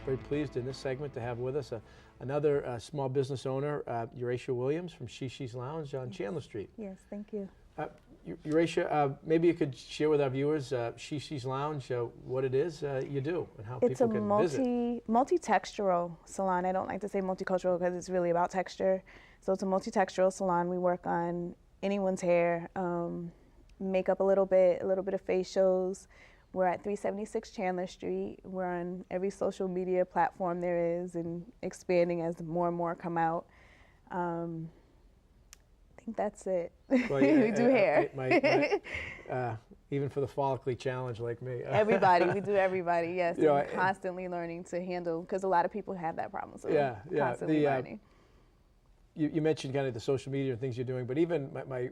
very pleased in this segment to have with us another small business owner, Eurayshia Williams from Shi-Shi's Lounge on Chandler Street. Yes, thank you. Eurayshia, maybe you could share with our viewers Shi-Shi's Lounge, what it is you do and how people can visit. It's a multi-textural salon. I don't like to say multicultural because it's really about texture. So it's a multi-textural salon. We work on anyone's hair, makeup a little bit of facials. We're at 376 Chandler Street. We're on every social media platform there is and expanding as more and more come out. I think that's it. Well, yeah, we do hair. Even for the follically challenged like me. Everybody, we do everybody, yes. You know, constantly learning to handle, because a lot of people have that problem, so constantly learning. You mentioned kind of the social media and things you're doing, but even my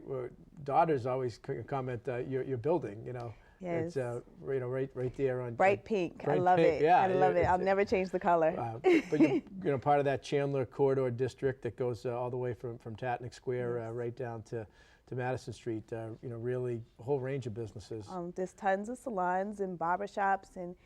daughters always comment your building, you know. Yes. It's right there on bright pink. I love it. Yeah, I love it. I'll never change the color. But you're part of that Chandler corridor district that goes all the way from Tatnick Square right down to Madison Street. Really a whole range of businesses. There's tons of salons and barbershops and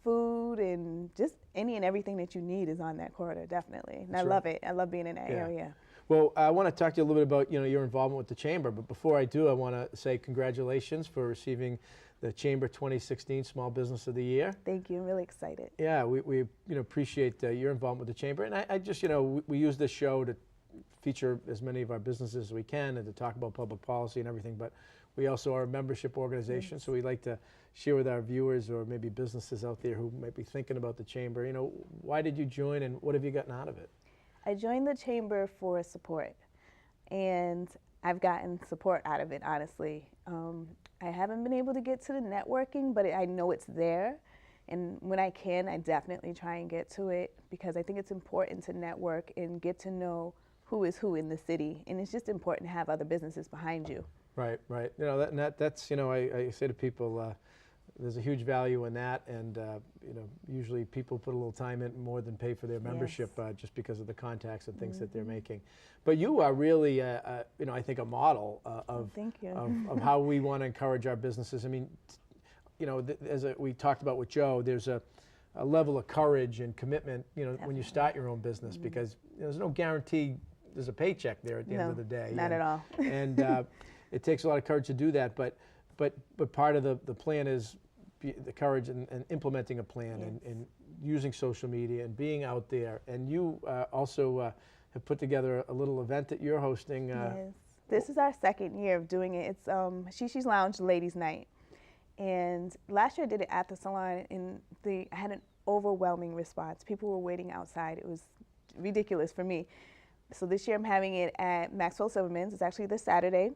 food and just any and everything that you need is on that corridor, definitely. And I love it. I love being in that area. Well, I want to talk to you a little bit about your involvement with the Chamber, but before I do, I want to say congratulations for receiving the Chamber 2016 Small Business of the Year. Thank you. I'm really excited. Yeah, we appreciate your involvement with the Chamber, and I just we use this show to feature as many of our businesses as we can and to talk about public policy and everything, but we also are a membership organization, so we'd like to share with our viewers or maybe businesses out there who might be thinking about the Chamber, why did you join and what have you gotten out of it? I joined the Chamber for support, and I've gotten support out of it, honestly. I haven't been able to get to the networking, but I know it's there, and when I can, I definitely try and get to it because I think it's important to network and get to know who is who in the city, and it's just important to have other businesses behind you. Right. That's I say to people, there's a huge value in that, and usually people put a little time in more than pay for their membership just because of the contacts and things that they're making. But you are really, I think, a model of how we want to encourage our businesses. I mean, as we talked about with Joe, there's a level of courage and commitment, when you start your own business, because there's no guarantee there's a paycheck there at the end of the day. Not at all. And it takes a lot of courage to do that, but part of the plan is the courage and implementing a plan and using social media and being out there. And you also have put together a little event that you're hosting. Yes, this is our second year of doing it. It's Shi-Shi's Lounge Ladies Night. And last year I did it at the salon, and I had an overwhelming response. People were waiting outside. It was ridiculous for me. So this year I'm having it at Maxwell Silverman's. It's actually this Saturday,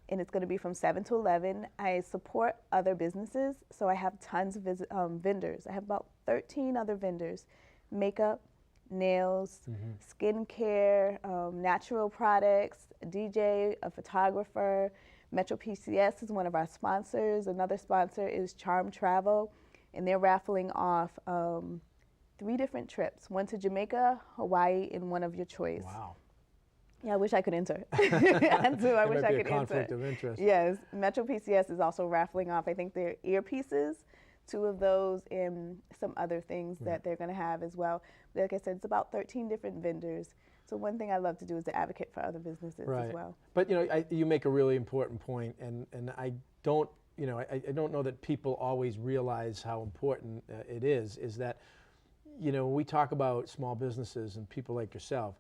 and it's going to be from 7 to 11. I support other businesses, so I have tons of vendors. I have about 13 other vendors: makeup, nails, skincare, natural products, a DJ, a photographer. Metro PCS is one of our sponsors. Another sponsor is Charm Travel, and they're raffling off 3 different trips: one to Jamaica, Hawaii, and one of your choice. Wow. Yeah, I wish I could enter. I do. I wish I could enter. Might be a conflict of interest. Yes. Metro PCS is also raffling off, I think, their earpieces, 2 of those, and some other things that they're going to have as well. But like I said, it's about 13 different vendors. So one thing I love to do is to advocate for other businesses as well. But you make a really important point, and I don't know that people always realize how important it is that when we talk about small businesses and people like yourself,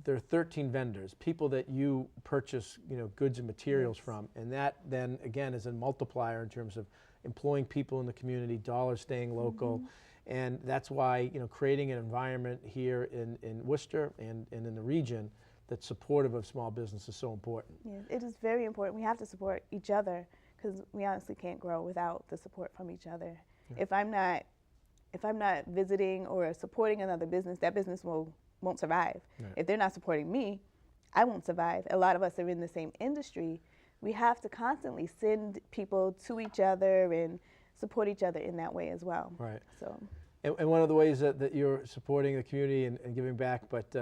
there are 13 vendors, people that you purchase goods and materials from, and that then again is a multiplier in terms of employing people in the community, dollars staying local, and that's why creating an environment here in Worcester and in the region that's supportive of small business is so important. Yes, it is very important. We have to support each other because we honestly can't grow without the support from each other. Yeah. If I'm not visiting or supporting another business, that business won't survive. Right. If they're not supporting me, I won't survive. A lot of us are in the same industry. We have to constantly send people to each other and support each other in that way as well. Right. So. And one of the ways that you're supporting the community and giving back, but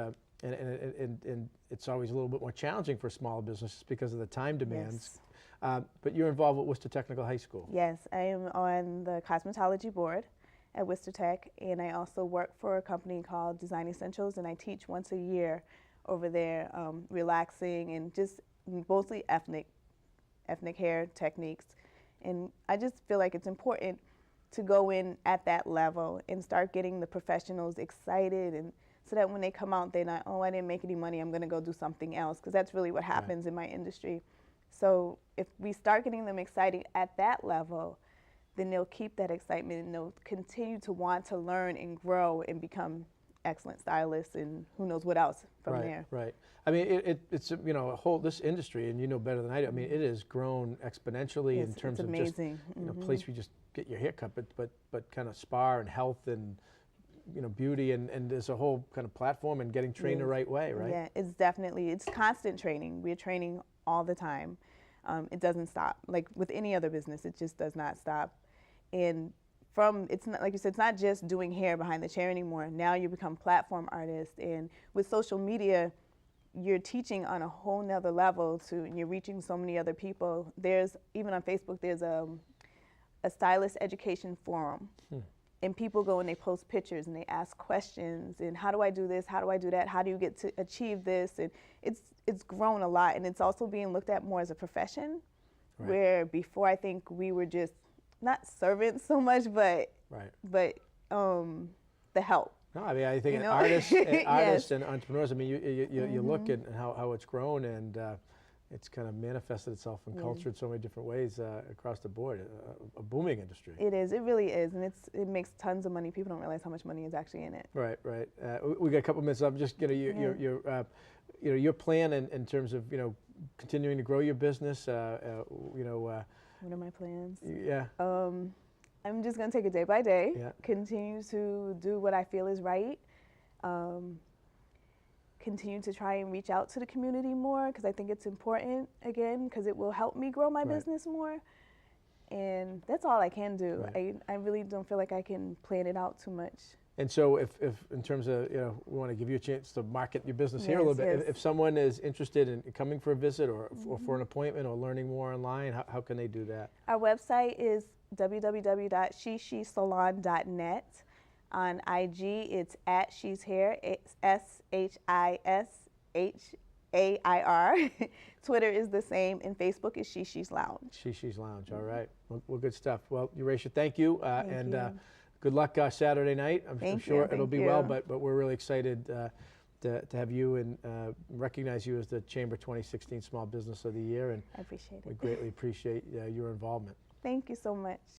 and it's always a little bit more challenging for small businesses because of the time demands. Yes. But you're involved with Worcester Technical High School. Yes, I am on the cosmetology board, at Worcester Tech, and I also work for a company called Design Essentials, and I teach once a year over there, relaxing and just mostly ethnic hair techniques. And I just feel like it's important to go in at that level and start getting the professionals excited, and so that when they come out, they're not, oh, I didn't make any money, I'm going to go do something else, because that's really what happens in my industry. So if we start getting them excited at that level, then they'll keep that excitement and they'll continue to want to learn and grow and become excellent stylists and who knows what else from there. Right. I mean, it's you know, a whole, this industry, and you know better than I do. I mean, it has grown exponentially in terms of just, you know, place where you just get your hair cut, but kind of spa and health and, you know, beauty, and there's a whole kind of platform and getting trained the right way, right? Yeah, it's constant training. We're training all the time. It doesn't stop. Like with any other business, it just does not stop. And it's not, like you said, it's not just doing hair behind the chair anymore. Now you become platform artists, and with social media, you're teaching on a whole nother level and you're reaching so many other people. There's, even on Facebook, there's a stylist education forum. And people go and they post pictures and they ask questions, and how do I do this? How do I do that? How do you get to achieve this? And it's grown a lot, and it's also being looked at more as a profession, where before I think we were just not servants so much, but the help. No, I mean, I think, you know, artists and entrepreneurs, I mean, you look at how it's grown, and it's kind of manifested itself in culture in so many different ways across the board. A booming industry. It is. It really is, and it makes tons of money. People don't realize how much money is actually in it. Right. We got a couple minutes left. Just, you know, your plan in terms of, you know, continuing to grow your business. You know. What are my plans? Yeah. I'm just going to take it day by day. Continue to do what I feel is right. Continue to try and reach out to the community more, because I think it's important, again, because it will help me grow my business more. And that's all I can do. I really don't feel like I can plan it out too much. And so if in terms of, you know, we want to give you a chance to market your business here a little bit. If someone is interested in coming for a visit or for an appointment or learning more online, how can they do that? Our website is www.shi-shi-salon.net. On IG, it's at She's Hair, it's SHISHAIR. Twitter is the same, and Facebook is Shi-Shi's Lounge. Shi-Shi's Lounge, all right. Well, good stuff. Well, Eurayshia, thank you. Thank you. Good luck Saturday night. I'm sure it'll be well, but we're really excited to have you and recognize you as the Chamber 2016 Small Business of the Year. And I appreciate it. We greatly appreciate your involvement. Thank you so much.